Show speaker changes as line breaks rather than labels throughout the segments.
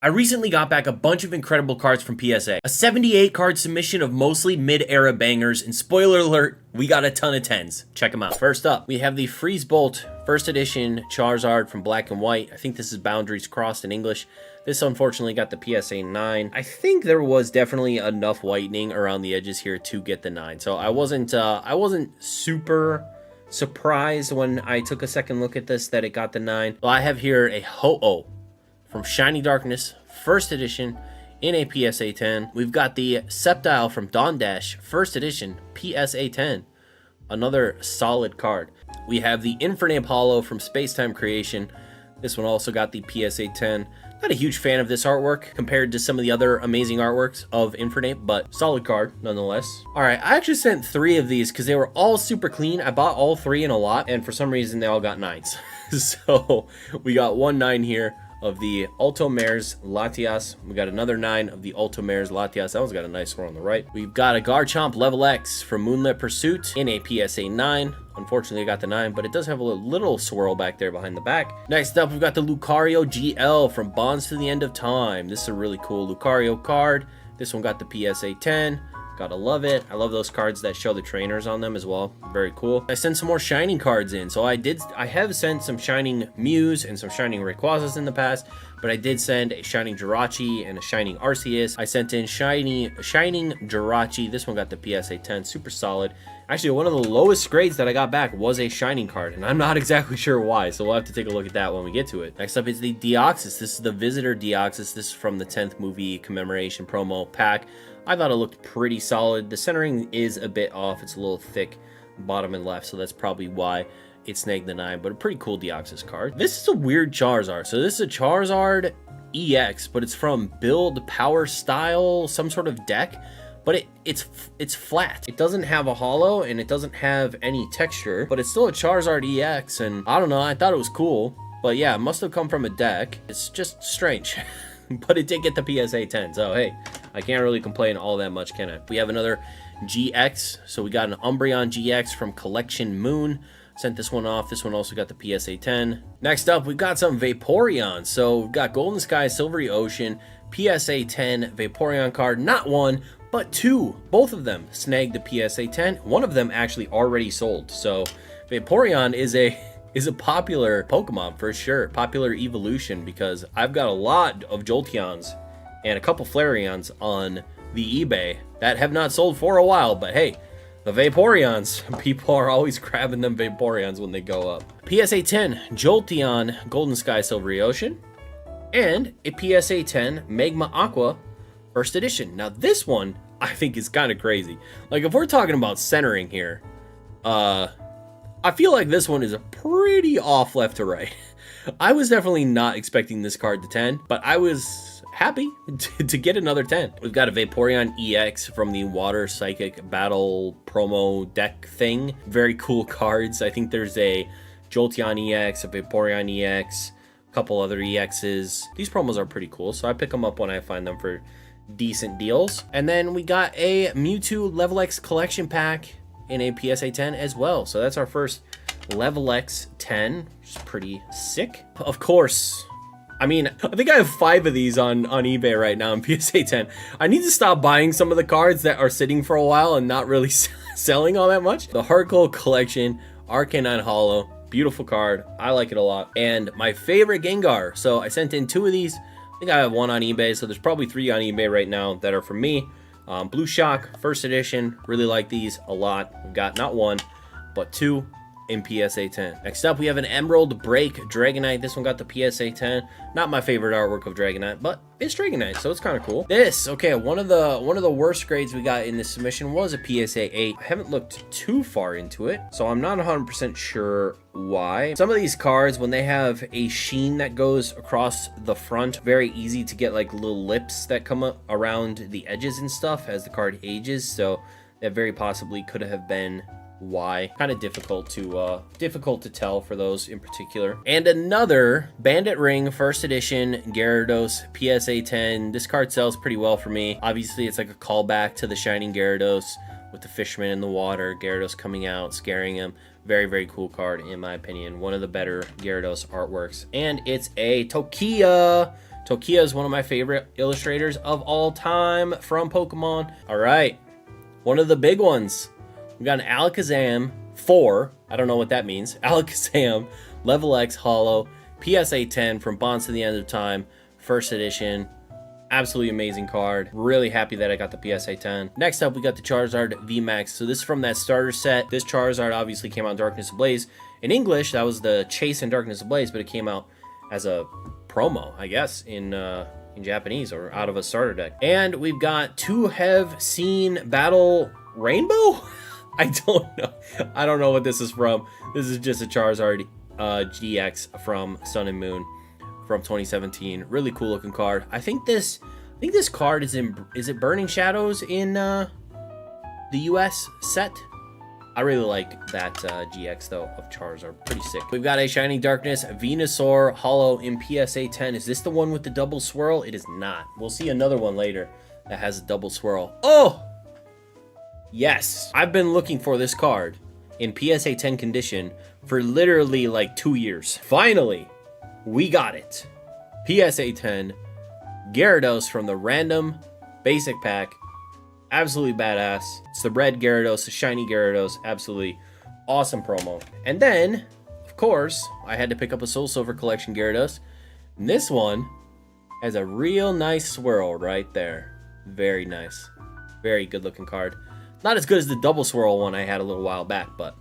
I recently got back a bunch of incredible cards from PSA. A 78 card submission of mostly mid-era bangers, and spoiler alert, we got a ton of 10s. Check them out. First up, we have the Freeze Bolt first edition Charizard from Black and White. I think this is Boundaries Crossed in English. This unfortunately got the PSA 9. I think there was definitely enough whitening around the edges here to get the 9. So I wasn't super surprised when I took a second look at this that it got the 9. So I have here a Ho-Oh from Shiny Darkness, first edition, in a PSA 10. We've got the Sceptile from Dawn Dash, first edition, PSA 10. Another solid card. We have the Infernape Hollow from Spacetime Creation. This one also got the PSA 10. Not a huge fan of this artwork compared to some of the other amazing artworks of Infernape, but solid card nonetheless. All right, I actually sent 3 of these because they were all super clean. I bought all 3 in a lot, and for some reason they all got 9s. So we got 1 9 here of the Ultomares Latias. We got another 9 of the Ultomares Latias. That one's got a nice one on the right. We've got a Garchomp Level X from Moonlit Pursuit in a PSA 9. Unfortunately, I got the 9, but it does have a little swirl back there behind the back. Next up, we've got the Lucario GL from Bonds to the End of Time. This is a really cool Lucario card. This one got the PSA 10. Gotta love it. I love those cards that show the trainers on them as well. Very cool. I sent some more Shining cards in. So I have sent some Shining Mews and some Shining Rayquazas in the past, but I did send a Shining Jirachi and a Shining Arceus. I sent in Shining Jirachi. This one got the PSA 10. Super solid. Actually, one of the lowest grades that I got back was a Shining card, and I'm not exactly sure why, so we'll have to take a look at that when we get to it. Next up is the Deoxys. This is the Visitor Deoxys. This is from the 10th movie commemoration promo pack. I thought it looked pretty solid. The centering is a bit off. It's a little thick bottom and left, so that's probably why it snagged the 9, but a pretty cool Deoxys card. This is a weird Charizard. So this is a Charizard EX, but it's from Build Power Style, some sort of deck, but it's flat. It doesn't have a hollow, and it doesn't have any texture, but it's still a Charizard EX, and I don't know, I thought it was cool, but yeah, it must have come from a deck. It's just strange. But it did get the PSA 10, so hey, I can't really complain all that much, can I? We have another GX, so we got an Umbreon GX from Collection Moon. Sent this one off. This one also got the PSA 10. Next up, we've got some Vaporeon. So we've got Golden Sky, Silvery Ocean, PSA 10 Vaporeon card. Not 1, but 2. Both of them snagged the PSA 10. One of them actually already sold. So Vaporeon is a popular Pokemon for sure, popular evolution, because I've got a lot of Jolteons and a couple Flareons on the eBay that have not sold for a while, but hey, the Vaporeons, people are always grabbing them Vaporeons when they go up. PSA 10 Jolteon Golden Sky Silvery Ocean, and a PSA 10 Magma Aqua first edition. Now this one I think is kind of crazy. Like, if we're talking about centering here, I feel like this one is a pretty off left to right. I was definitely not expecting this card to 10, but I was happy to get another 10. We've got a Vaporeon EX from the Water Psychic Battle promo deck thing. Very cool cards. I think there's a Jolteon EX, a Vaporeon EX, a couple other EXs. These promos are pretty cool, so I pick them up when I find them for decent deals. And then we got a Mewtwo Level X collection pack in a PSA 10 as well. So that's our first Level X 10, which is pretty sick. Of course, I mean, I think I have 5 of these on eBay right now in PSA 10. I need to stop buying some of the cards that are sitting for a while and not really selling all that much. The Heart Gold Collection, Arcanine Hollow, beautiful card. I like it a lot. And my favorite Gengar. So I sent in 2 of these. I think I have 1 on eBay, so there's probably 3 on eBay right now that are from me. Blue Shock, first edition, really like these a lot. We've got not 1, but 2 in PSA 10. Next up, we have an Emerald Break Dragonite. This one got the PSA 10. Not my favorite artwork of Dragonite, but it's Dragonite, so it's kind of cool. Okay, one of the worst grades we got in this submission was a PSA 8. I haven't looked too far into it, so I'm not 100% sure why. Some of these cards, when they have a sheen that goes across the front, very easy to get like little lips that come up around the edges and stuff as the card ages, so that very possibly could have been why. Kind of difficult to tell for those in particular. And another Bandit Ring first edition Gyarados PSA 10. This card sells pretty well for me. Obviously, it's like a callback to the Shining Gyarados with the fisherman in the water, Gyarados coming out, scaring him. Very, very cool card, in my opinion. One of the better Gyarados artworks. And it's a Tokia Tokia is one of my favorite illustrators of all time from Pokemon. All right, one of the big ones. We got an Alakazam 4. I don't know what that means. Alakazam, Level X Holo, PSA 10 from Bonds to the End of Time, first edition. Absolutely amazing card. Really happy that I got the PSA 10. Next up, we got the Charizard VMAX. So this is from that starter set. This Charizard obviously came out in Darkness Ablaze. In English, that was the Chase in Darkness Ablaze, but it came out as a promo, I guess, in Japanese or out of a starter deck. And we've got To Have Seen Battle Rainbow? I don't know what this is from. This is just a Charizard GX from Sun and Moon from 2017. Really cool looking card. I think this card is it Burning Shadows in the US set? I really like that GX though of Charizard. Pretty sick. We've got a Shining Darkness Venusaur Holo in PSA 10. Is this the one with the double swirl? It is not. We'll see another one later that has a double swirl. Oh! Yes. I've been looking for this card in PSA 10 condition for literally like 2 years. Finally, we got it. PSA 10 Gyarados from the random basic pack. Absolutely badass. It's the red Gyarados, the shiny Gyarados. Absolutely awesome promo. And then, of course, I had to pick up a Soul Silver Collection Gyarados. And this one has a real nice swirl right there. Very nice. Very good looking card. Not as good as the double swirl one I had a little while back, but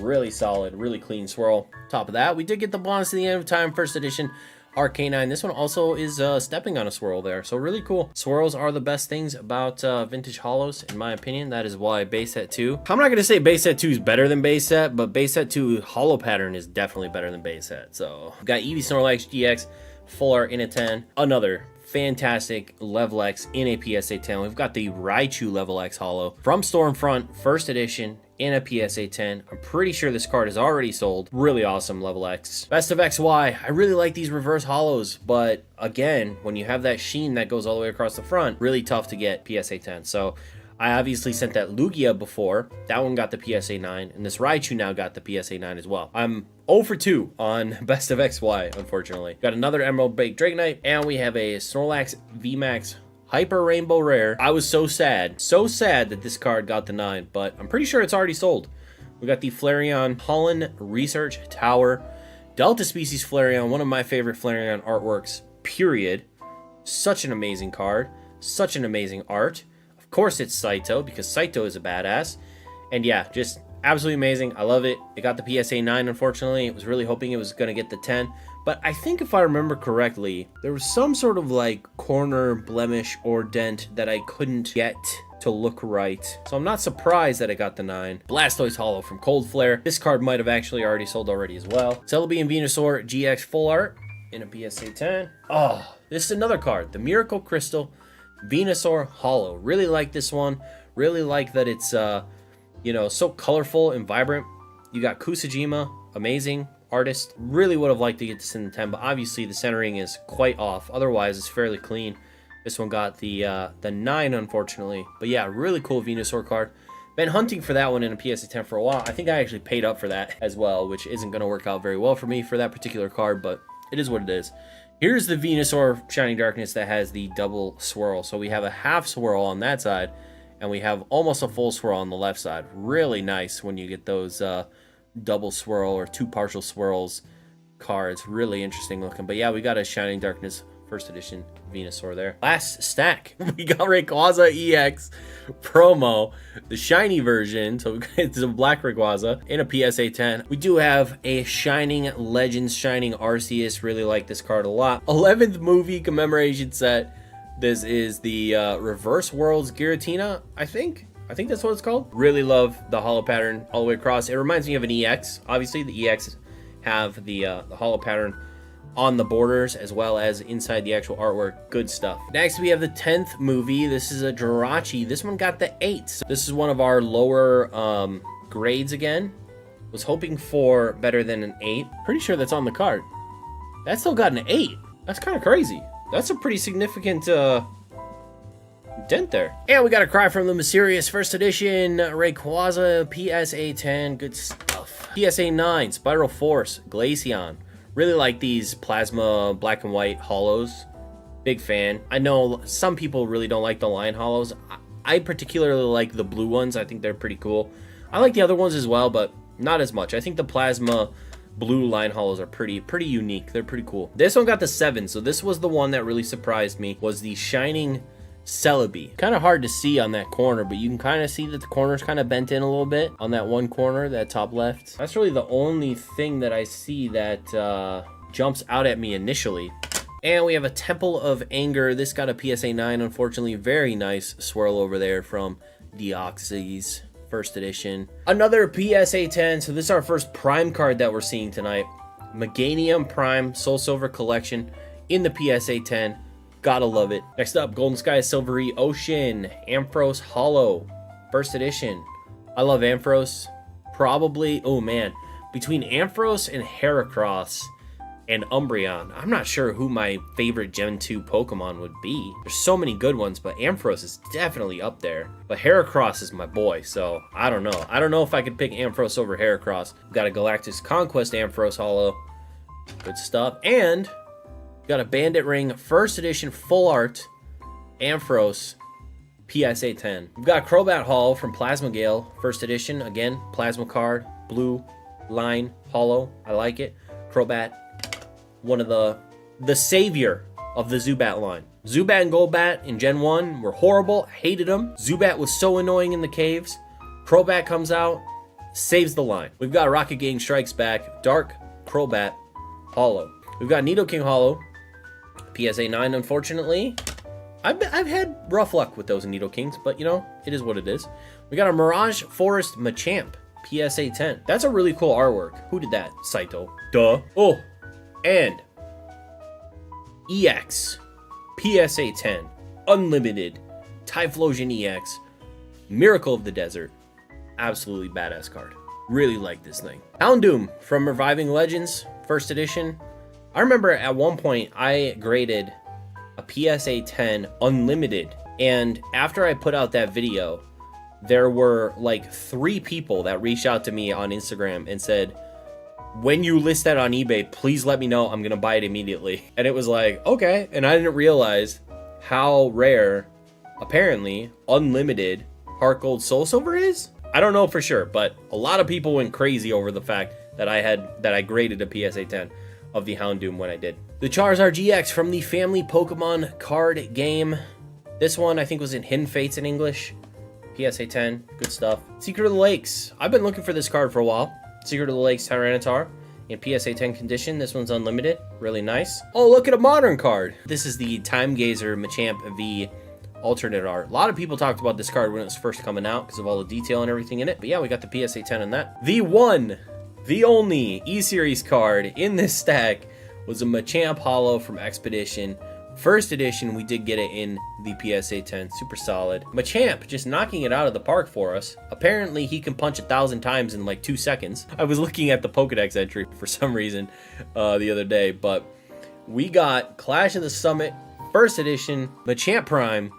really solid, really clean swirl. Top of that, we did get the Bonds to the End of Time first edition Arcanine. This one also is stepping on a swirl there, so really cool. Swirls are the best things about vintage holos, in my opinion. That is why base set 2. I'm not going to say base set 2 is better than base set, but base set 2 holo pattern is definitely better than base set. So, we've got Eevee Snorlax GX, full art in a 10. Another fantastic Level X in a PSA 10. We've got the Raichu Level X Holo from Stormfront, first edition in a PSA 10. I'm pretty sure this card is already sold. Really awesome Level X. Best of XY. I really like these reverse holos, but again, when you have that sheen that goes all the way across the front, really tough to get PSA 10. So I obviously sent that Lugia before. That one got the PSA 9, and this Raichu now got the PSA 9 as well. I'm 0 for 2 on Best of XY, unfortunately. Got another Emerald Baked Dragonite, and we have a Snorlax VMAX Hyper Rainbow Rare. I was so sad that this card got the 9, but I'm pretty sure it's already sold. We got the Flareon Holland Research Tower. Delta Species Flareon, one of my favorite Flareon artworks, period. Such an amazing card. Such an amazing art. Of course it's Saito, because Saito is a badass. And yeah, just absolutely amazing. I love it. It got the PSA 9, unfortunately. I was really hoping it was going to get the 10. But I think if I remember correctly, there was some sort of like corner blemish or dent that I couldn't get to look right. So I'm not surprised that it got the 9. Blastoise Holo from Cold Flare. This card might have actually already sold already as well. Celebi and Venusaur GX full art in a PSA 10. Oh, this is another card. The Miracle Crystal Venusaur Holo. Really like this one. Really like that it's you know, so colorful and vibrant. You got Kusajima, amazing artist. Really would have liked to get this in the 10, but obviously the centering is quite off. Otherwise, it's fairly clean. This one got the 9, unfortunately. But yeah, really cool Venusaur card. Been hunting for that one in a PSA 10 for a while. I think I actually paid up for that as well, which isn't going to work out very well for me for that particular card, but it is what it is. Here's the Venusaur Shining Darkness that has the double swirl. So we have a half swirl on that side, and we have almost a full swirl on the left side. Really nice when you get those double swirl or 2 partial swirls cards. Really interesting looking. But yeah, we got a Shining Darkness first edition Venusaur there. Last stack, we got Rayquaza EX promo, the shiny version. So it's a black Rayquaza in a PSA 10. We do have a Shining Legends Shining Arceus. Really like this card a lot. 11th movie commemoration set. This is the Reverse Worlds Giratina, I think that's what it's called. Really love the holo pattern all the way across. It reminds me of an EX. Obviously, the EX have the holo pattern on the borders as well as inside the actual artwork. Good stuff. Next, we have the 10th movie. This is a Jirachi. This one got the 8. So this is one of our lower grades again. Was hoping for better than an 8. Pretty sure that's on the card. That still got an 8. That's kind of crazy. That's a pretty significant dent there. And we got a cry from the Mysterious first edition Rayquaza PSA 10. Good stuff. PSA 9 Spiral Force Glaceon. Really like these plasma black and white holos. Big fan. I know some people really don't like the line hollows. I particularly like the blue ones. I think they're pretty cool. I like the other ones as well, but not as much. I think the plasma blue line hollows are pretty unique. They're pretty cool. This one got the 7, so this was the one that really surprised me, was the Shining Celebi. Kind of hard to see on that corner, but you can kind of see that the corner's kind of bent in a little bit on that one corner, that top left. That's really the only thing that I see that jumps out at me initially. And we have a Temple of Anger. This got a PSA 9, unfortunately. Very nice swirl over there from Deoxys, first edition. Another PSA 10. So this is our first Prime card that we're seeing tonight. Meganium Prime Soul Silver Collection in the PSA 10. Gotta love it. Next up, Golden Sky Silvery Ocean. Ampharos Hollow, first edition. I love Ampharos. Probably, oh man, between Ampharos and Heracross and Umbreon, I'm not sure who my favorite Gen 2 Pokemon would be. There's so many good ones, but Ampharos is definitely up there. But Heracross is my boy, so I don't know. I don't know if I could pick Ampharos over Heracross. We've got a Galactus Conquest Ampharos Hollow. Good stuff. And we've got a Bandit Ring first edition full art Ampharos PSA 10. We've got Crobat Hollow from Plasma Gale first edition. Again, plasma card, blue line hollow. I like it. Crobat, one of the savior of the Zubat line. Zubat and Golbat in Gen 1 were horrible. Hated them. Zubat was so annoying in the caves. Crobat comes out, saves the line. We've got Rocket Gang Strikes Back, Dark Crobat Hollow. We've got Nidoking Hollow, PSA 9, unfortunately. I've had rough luck with those Nidokings, but you know, it is what it is. We got a Mirage Forest Machamp, PSA 10. That's a really cool artwork. Who did that? Saito. Duh. Oh, and EX, PSA 10, Unlimited, Typhlosion EX, Miracle of the Desert. Absolutely badass card. Really like this thing. Houndoom from Reviving Legends, first edition. I remember at one point I graded a PSA 10 Unlimited, and after I put out that video, there were like 3 people that reached out to me on Instagram and said, when you list that on eBay, please let me know. I'm gonna buy it immediately. And it was like, okay. And I didn't realize how rare, apparently, Unlimited Heart Gold Soul Silver is. I don't know for sure, but a lot of people went crazy over the fact that I graded a PSA 10 of the Houndoom when I did. The Charizard GX from the Family Pokemon card game. This one I think was in Hidden Fates in English. PSA 10, good stuff. Secret of the Lakes. I've been looking for this card for a while. Secret of the Lakes Tyranitar in PSA 10 condition. This one's unlimited. Really nice. Oh, look at a modern card. This is the Time Gazer Machamp V alternate art. A lot of people talked about this card when it was first coming out because of all the detail and everything in it. But yeah, we got the PSA 10 in that. The one, the only E-Series card in this stack was a Machamp Hollow from Expedition. First edition, we did get it in the PSA 10. Super solid. Machamp just knocking it out of the park for us. Apparently, he can punch 1,000 times in like 2 seconds. I was looking at the Pokedex entry for some reason the other day, but we got Clash of the Summit, first edition, Machamp Prime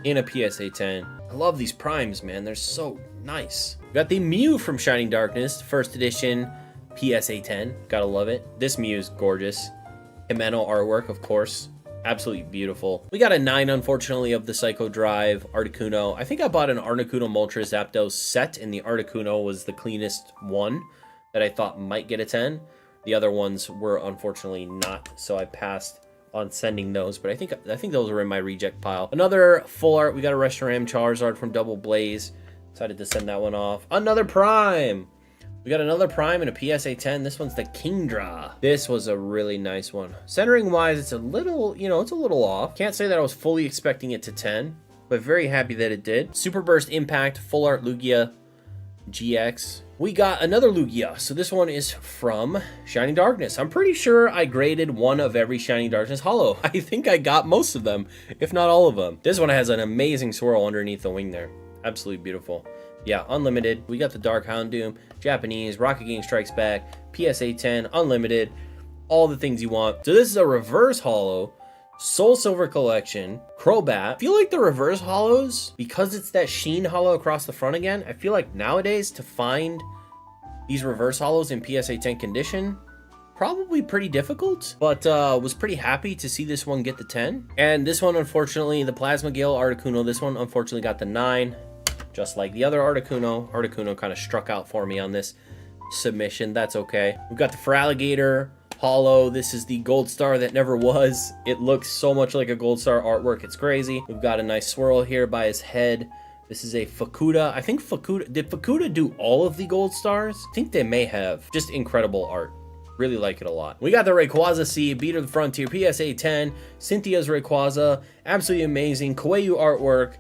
in a PSA 10. I love these primes, man. They're so nice. We got the Mew from Shining Darkness, first edition, PSA 10. Gotta love it. This Mew is gorgeous. Himeno artwork, of course. Absolutely beautiful. We got a 9, unfortunately, of the Psycho Drive Articuno. I think I bought an Articuno Moltres Zapdos set, and the Articuno was the cleanest one that I thought might get a 10. The other ones were unfortunately not, so I passed on sending those, but I think those were in my reject pile. Another full art, we got a Reshiram Charizard from Double Blaze. Decided to send that one off. Another Prime! We got another Prime in a PSA 10. This one's the Kingdra. This was a really nice one. Centering wise, it's a little, it's a little off. Can't say that I was fully expecting it to 10, but very happy that it did. Super Burst Impact, Full Art Lugia GX. We got another Lugia. So this one is from Shining Darkness. I'm pretty sure I graded one of every Shining Darkness Hollow. I think I got most of them, if not all of them. This one has an amazing swirl underneath the wing there. Absolutely beautiful. Yeah, unlimited. We got the Dark Houndoom, Japanese, Rocket Gang Strikes Back, PSA 10, unlimited, all the things you want. So this is a reverse hollow, Soul Silver Collection, Crobat. I feel like the reverse hollows, because it's that sheen hollow across the front again, I feel like nowadays to find these reverse hollows in PSA 10 condition probably pretty difficult, but was pretty happy to see this one get the 10. And this one, unfortunately, the Plasma Gale Articuno, this one unfortunately got the 9, just like the other Articuno. Articuno kind of struck out for me on this submission. That's okay. We've got the Feraligatr Hollow. This is the Gold Star that never was. It looks so much like a Gold Star artwork, it's crazy. We've got a nice swirl here by his head. This is a Fukuda. I think did Fukuda do all of the Gold Stars? I think they may have. Just incredible art. Really like it a lot. We got the Rayquaza C, Beat of the Frontier, PSA 10, Cynthia's Rayquaza, absolutely amazing. Koei artwork,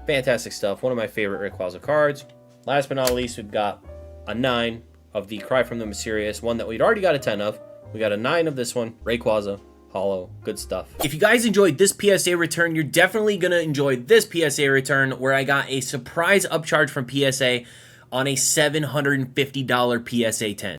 fantastic stuff. One of my favorite Rayquaza cards. Last but not least, we've got a 9 of the Cry from the Mysterious, one that we'd already got a 10 of. We got a 9 of this one, Rayquaza. Hollow, good stuff. If you guys enjoyed this PSA return, you're definitely gonna enjoy this PSA return where I got a surprise upcharge from PSA on a $750 PSA 10.